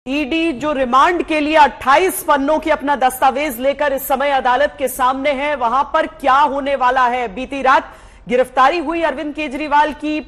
ED जो remand के लिए 28 पन्नों की अपना दस्तावेज लेकर इस समय अदालत के सामने है, वहां पर क्या होने वाला है। बीती रात गिरफ्तारी हुई अरविंद केजरीवाल की।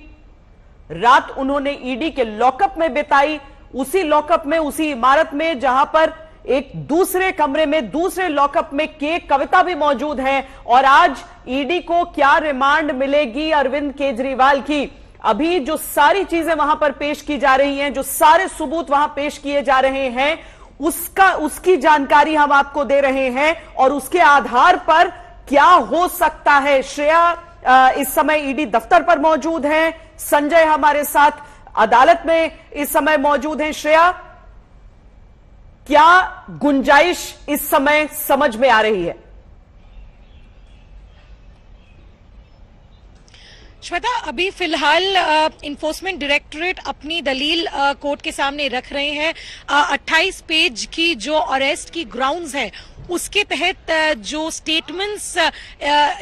रात उन्होंने ईडी के लॉकअप में बिताई, उसी लॉकअप में, उसी इमारत में जहां पर एक दूसरे कमरे में, दूसरे लॉकअप में कविता भी मौजूद है। और आज ईडी को क्या रिमांड मिलेगी अरविंद केजरीवाल की, अभी जो सारी चीजें वहां पर पेश की जा रही हैं, जो सारे सबूत वहां पेश किए जा रहे हैं, उसकी जानकारी हम आपको दे रहे हैं और उसके आधार पर क्या हो सकता है। श्रेया इस समय ईडी दफ्तर पर मौजूद हैं, संजय हमारे साथ अदालत में इस समय मौजूद हैं। श्रेया, क्या गुंजाइश इस समय समझ में आ रही है? श्वेता, अभी फिलहाल इन्फोर्समेंट डायरेक्टोरेट अपनी दलील कोर्ट के सामने रख रहे हैं। 28 पेज की जो अरेस्ट की ग्राउंड्स है उसके तहत जो स्टेटमेंट्स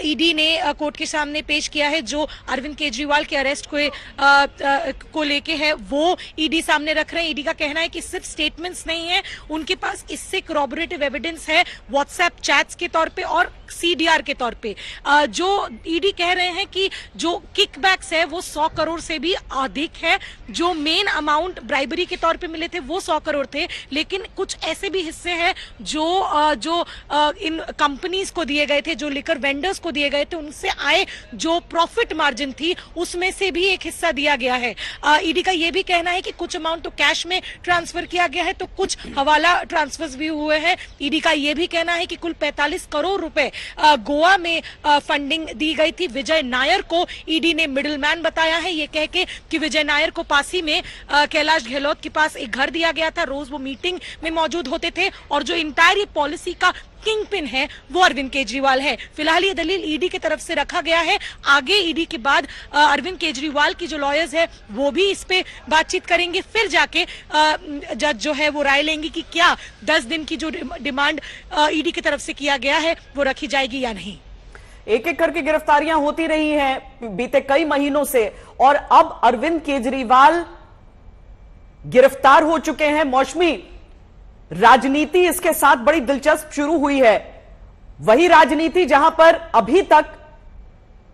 ईडी ने कोर्ट के सामने पेश किया है, जो अरविंद केजरीवाल के अरेस्ट को लेके है, वो ईडी सामने रख रहे हैं। ईडी का कहना है कि सिर्फ स्टेटमेंट्स नहीं है, उनके पास इससे corroborative एविडेंस है व्हाट्सएप चैट्स के तौर पे और सीडीआर के तौर पे। जो ईडी कह रहे हैं कि जो किकबैक्स है वो 100 करोड़ से भी अधिक है। जो मेन अमाउंट ब्राइबरी के तौर पे मिले थे वो 100 करोड़ थे, लेकिन कुछ ऐसे भी हिस्से हैं जो इन कंपनीज को दिए गए थे, जो लिकर वेंडर्स को दिए गए थे, उनसे आए जो प्रॉफिट मार्जिन थी उसमें से भी एक हिस्सा दिया गया है। ईडी का यह भी कहना है कि कुछ अमाउंट तो कैश में ट्रांसफर किया गया है, तो कुछ हवाला ट्रांसफर्स भी हुए हैं। ईडी का यह भी कहना है कि कुल 45 करोड़ रुपए गोवा में फंडिंग दी गई थी। विजय नायर को ईडी ने मिडलमैन बताया है, ये कह के कि विजय नायर को पासी में कैलाश गहलोत के पास एक घर दिया गया था, रोज वो मीटिंग में मौजूद होते थे, और जो इंटायर ये पॉलिसी का किंग पिन है वो अरविंद केजरीवाल है। फिलहाल ये दलील ईडी की तरफ से रखा गया है। आगे ईडी के बाद अरविंद केजरीवाल की जो लॉयर्स है वो भी इस पे बातचीत करेंगे, फिर जाके जज जो है वो राय लेंगे कि क्या 10 दिन की जो डिमांड ईडी की तरफ से किया गया है वो रखी जाएगी या नहीं। एक एक करके गिरफ्तारियां होती रही हैं बीते कई महीनों से, और अब अरविंद केजरीवाल गिरफ्तार हो चुके हैं। मौसमी, राजनीति इसके साथ बड़ी दिलचस्प शुरू हुई है। वही राजनीति जहां पर अभी तक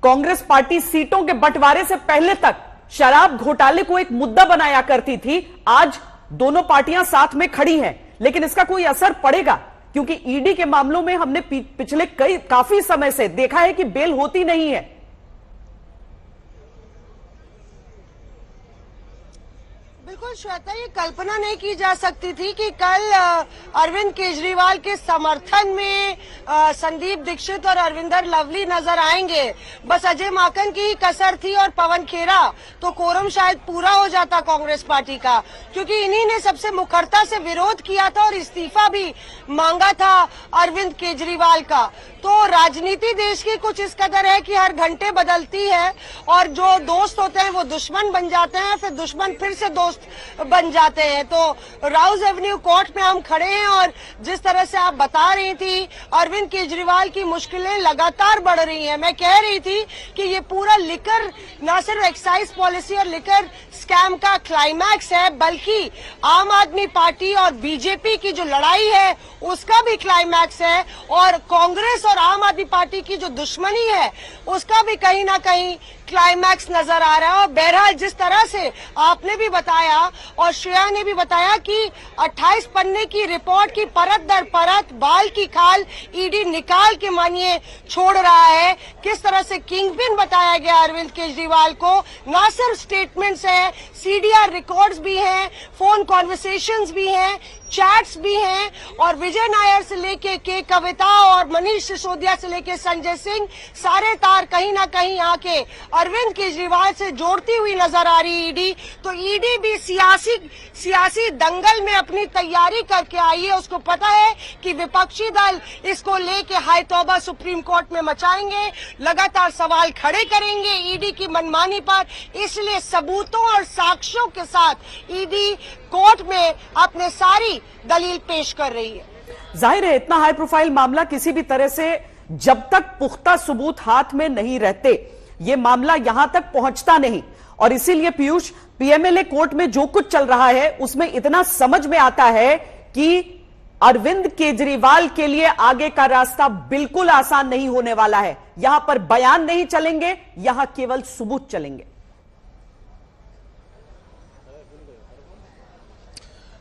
कांग्रेस पार्टी सीटों के बंटवारे से पहले तक शराब घोटाले को एक मुद्दा बनाया करती थी, आज दोनों पार्टियां साथ में खड़ी हैं। लेकिन इसका कोई असर पड़ेगा? क्योंकि ईडी के मामलों में हमने पिछले काफी समय से देखा है कि बेल होती नहीं है। बिल्कुल श्वेता, ये कल्पना नहीं की जा सकती थी कि कल अरविंद केजरीवाल के समर्थन में संदीप दीक्षित और अरविंदर लवली नजर आएंगे। बस अजय माकन की ही कसर थी और पवन खेरा, तो कोरम शायद पूरा हो जाता कांग्रेस पार्टी का, क्योंकि इन्हीं ने सबसे मुखरता से विरोध किया था और इस्तीफा भी मांगा था अरविंद केजरीवाल का। तो राजनीति देश की कुछ इस कदर है कि हर घंटे बदलती है, और जो दोस्त होते हैं वो दुश्मन बन जाते हैं, फिर दुश्मन फिर से दोस्त बन जाते हैं। तो राउज एवेन्यू कोर्ट में हम खड़े हैं, और जिस तरह से आप बता रही थी, अरविंद केजरीवाल की मुश्किलें लगातार बढ़ रही हैं। मैं कह रही थी कि ये पूरा लिकर, न सिर्फ एक्साइज पॉलिसी और लिकर स्कैम का क्लाइमैक्स है, बल्कि आम आदमी पार्टी और बीजेपी की जो लड़ाई है उसका भी क्लाइमैक्स है, और कांग्रेस और आम आदमी पार्टी की जो दुश्मनी है उसका भी कहीं ना कहीं क्लाइमैक्स नजर आ रहा है। और बहरहाल जिस तरह से आपने भी बताया और श्रेया ने भी बताया कि 28 पन्ने की रिपोर्ट की परत दर परत, बाल की खाल ईडी निकाल के मानिए छोड़ रहा है। किस तरह से किंगपिन बताया गया अरविंद केजरीवाल को, ना सिर्फ स्टेटमेंट्स है, सीडीआर रिकॉर्ड्स भी हैं, फोन कॉन्वर्सेशंस भी हैं, चैट्स भी हैं, और विजय नायर से लेके के कविता और मनीष सिसोदिया से लेके संजय सिंह, सारे तार कहीं ना कहीं आके अरविंद केजरीवाल से जोड़ती हुई नजर आ रही ईडी। तो ईडी भी सियासी दंगल में अपनी तैयारी करके आई है। उसको पता है कि विपक्षी दल इसको लेके हाई तौबा सुप्रीम कोर्ट में मचाएंगे, लगातार सवाल खड़े करेंगे ईडी की मनमानी पर, इसलिए सबूतों और साक्ष्यों के साथ ईडी कोर्ट में अपने सारी दलील पेश कर रही है। जाहिर है इतना हाई प्रोफाइल मामला किसी भी तरह से जब तक पुख्ता सबूत हाथ में नहीं रहते, ये मामला यहां तक पहुंचता नहीं। और इसीलिए पीयूष, पीएमएलए कोर्ट में जो कुछ चल रहा है उसमें इतना समझ में आता है कि अरविंद केजरीवाल के लिए आगे का रास्ता बिल्कुल आसान नहीं होने वाला है। यहां पर बयान नहीं चलेंगे, यहां केवल सबूत चलेंगे।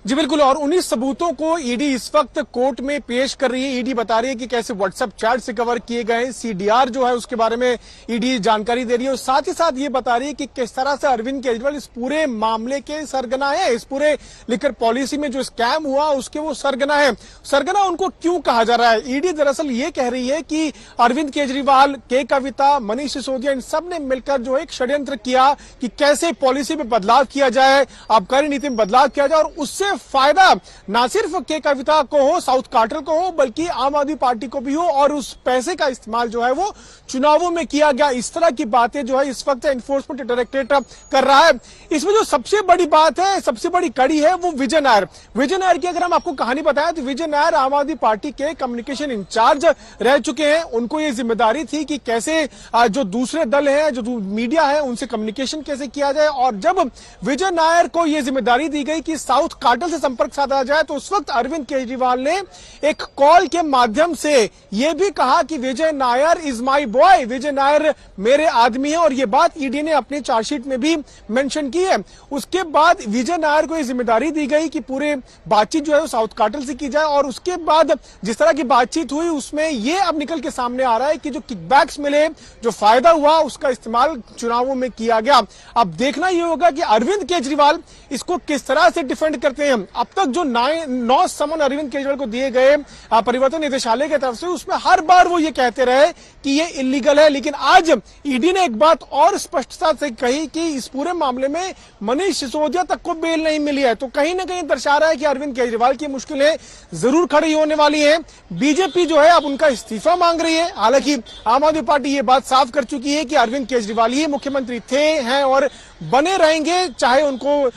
जी बिल्कुल, और उन्हीं सबूतों को ईडी इस वक्त कोर्ट में पेश कर रही है। ईडी बता रही है कि कैसे व्हाट्सएप चैट से कवर किए गए, सीडीआर जो है उसके बारे में ईडी जानकारी दे रही है, और साथ ही साथ ये बता रही है कि किस तरह से अरविंद केजरीवाल इस पूरे मामले के सरगना है, इस पूरे लिकर पॉलिसी में जो स्कैम हुआ उसके वो सरगना है। सरगना उनको क्यों कहा जा रहा है? ईडी दरअसल ये कह रही है कि अरविंद केजरीवाल, के कविता, मनीष सिसोदिया, इन सब ने मिलकर जो एक षड्यंत्र किया कि कैसे पॉलिसी में बदलाव किया जाए, आबकारी नीति में बदलाव किया जाए, और उससे फायदा ना सिर्फ के कविता को हो, साउथ कार्टर को हो, बल्कि आम आदमी पार्टी को भी हो, और उस पैसे का इस्तेमाल जो है वो चुनावों में किया गया। इस तरह की बातें जो है इस वक्त एनफोर्समेंट डायरेक्टरेट कर रहा है। इसमें जो सबसे बड़ी बात है, सबसे बड़ी कड़ी है, वो विजय नायर। विजय नायर की अगर हम आपको कहानी बताएं तो विजय नायर आम आदमी पार्टी के कम्युनिकेशन इंचार्ज रह चुके हैं। उनको ये जिम्मेदारी थी कि कैसे जो दूसरे दल है, जो मीडिया है, उनसे कम्युनिकेशन कैसे किया जाए। और जब विजय नायर को यह जिम्मेदारी दी गई कि साउथ कार्टल से संपर्क साधा जाए, तो उस वक्त अरविंद केजरीवाल ने एक कॉल के माध्यम से यह भी कहा कि विजय नायर इज माय बॉय, विजय नायर मेरे आदमी है, और यह बात ईडी ने अपनी चार्जशीट में भी मेंशन की है। उसके बाद विजय नायर को यह जिम्मेदारी दी गई कि पूरे बातचीत जो है वो साउथ कार्टल से की जाए, और उसके बाद जिस तरह की बातचीत हुई उसमें यह अब निकल के सामने आ रहा है कि जो किकबैक्स मिले, जो फायदा हुआ, उसका इस्तेमाल चुनावों में किया गया। अब देखना यह होगा कि अरविंद केजरीवाल इसको किस तरह से डिफेंड करते हैं। अब तक जो 9 समन अरविंद केजरीवाल को दिए गए परिवर्तन निदेशालय की तरफ से, उसमें हर बार वो ये कहते रहे कि ये इलीगल है, लेकिन आज ईडी ने एक बात और स्पष्टता से कही कि इस पूरे मामले में मनीष सिसोदिया तक को बेल नहीं मिली है। तो कहीं ना कहीं दर्शा रहा है कि अरविंद केजरीवाल की मुश्किलें जरूर खड़ी होने वाली है। बीजेपी जो है अब उनका इस्तीफा मांग रही है। हालांकि आम आदमी पार्टी ये बात साफ कर चुकी है कि अरविंद केजरीवाल ही मुख्यमंत्री थे, हैं और बने रहेंगे, चाहे उनको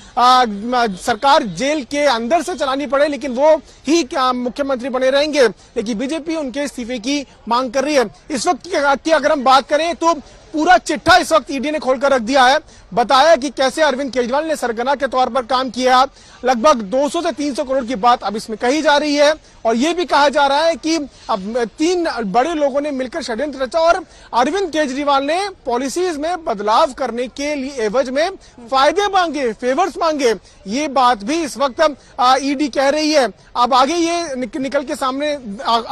सरकार जेल के अंदर से चलानी पड़े, लेकिन वो ही मुख्यमंत्री बने रहेंगे। लेकिन बीजेपी उनके इस्तीफे की मांग कर रही है। इस वक्त की अगर हम बात करें तो पूरा चिट्ठा इस वक्त ईडी ने खोलकर रख दिया है। बताया कि कैसे अरविंद केजरीवाल ने सरगना के तौर पर काम किया। लगभग 200 से 300 करोड़ की बात अब इसमें कही जा रही है, और यह भी कहा जा रहा है कि अब 3 बड़े लोगों ने मिलकर षड्यंत्र रचा और अरविंद केजरीवाल ने पॉलिसीज में बदलाव करने के लिए एवज में फायदे मांगे, फेवर्स मांगे। ये बात भी इस वक्त ईडी कह रही है। अब आगे ये निकल के सामने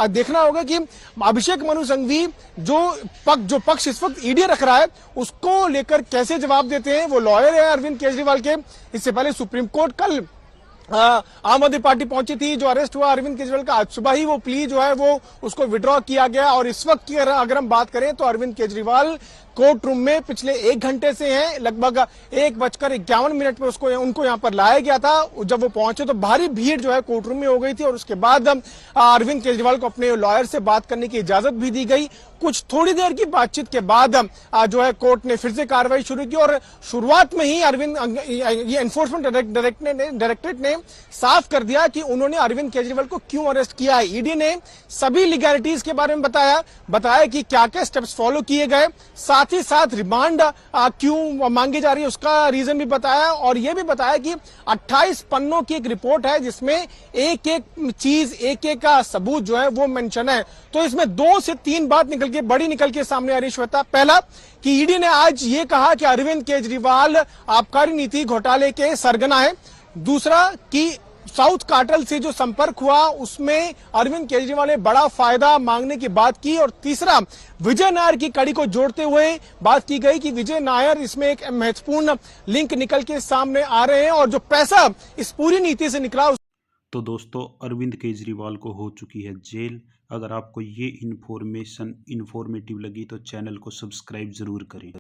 देखना होगा कि अभिषेक मनु सिंघवी जो पक्ष इस वक्त ईडी रख रहा है उसको लेकर कैसे जवाब देते हैं। वो लॉयर है अरविंद केजरीवाल के। इससे पहले सुप्रीम कोर्ट कल आम आदमी पार्टी पहुंची थी। जो अरेस्ट हुआ अरविंद केजरीवाल का, आज सुबह ही वो प्ली जो है वो उसको विड्रॉ किया गया। और इस वक्त की अगर हम बात करें तो अरविंद केजरीवाल कोर्ट रूम में पिछले 1 घंटे से हैं। लगभग 1:51 पे उनको यहाँ पर लाया गया था। जब वो पहुंचे तो भारी भीड़ जो है कोर्ट रूम में हो गई थी, और उसके बाद अरविंद केजरीवाल को अपने लॉयर से बात करने की इजाजत भी दी गई। कुछ थोड़ी देर की बातचीत के बाद जो है कोर्ट ने फिर से कार्रवाई शुरू की, और शुरुआत में ही ये एनफोर्समेंट डायरेक्टरेट ने साफ कर दिया कि उन्होंने अरविंद केजरीवाल को क्यों अरेस्ट किया है। ईडी ने सभी लीगैलिटीज के बारे में बताया कि क्या क्या स्टेप्स फॉलो किए गए, साथ ही साथ रिमांड क्यों मांगी जा रही है उसका रीजन भी बताया, और यह भी बताया कि 28 पन्नों की एक रिपोर्ट है जिसमें एक एक चीज, एक एक का सबूत जो है वो मेंशन है। तो इसमें 2 से 3 बात निकल के सामने आ रही श्वेता। पहला कि ईडी ने आज ये कहा कि अरविंद केजरीवाल आबकारी नीति घोटाले के सरगना है। दूसरा कि साउथ कार्टल से जो संपर्क हुआ उसमें अरविंद केजरीवाल ने बड़ा फायदा मांगने की बात की। और तीसरा, विजय नायर की कड़ी को जोड़ते हुए बात की गई कि विजय नायर इसमें एक महत्वपूर्ण लिंक निकल के सामने आ रहे हैं, और जो पैसा इस पूरी नीति से निकला। तो दोस्तों, अरविंद केजरीवाल को हो चुकी है जेल। अगर आपको ये इन्फॉर्मेशन इन्फॉर्मेटिव लगी तो चैनल को सब्सक्राइब जरूर करें।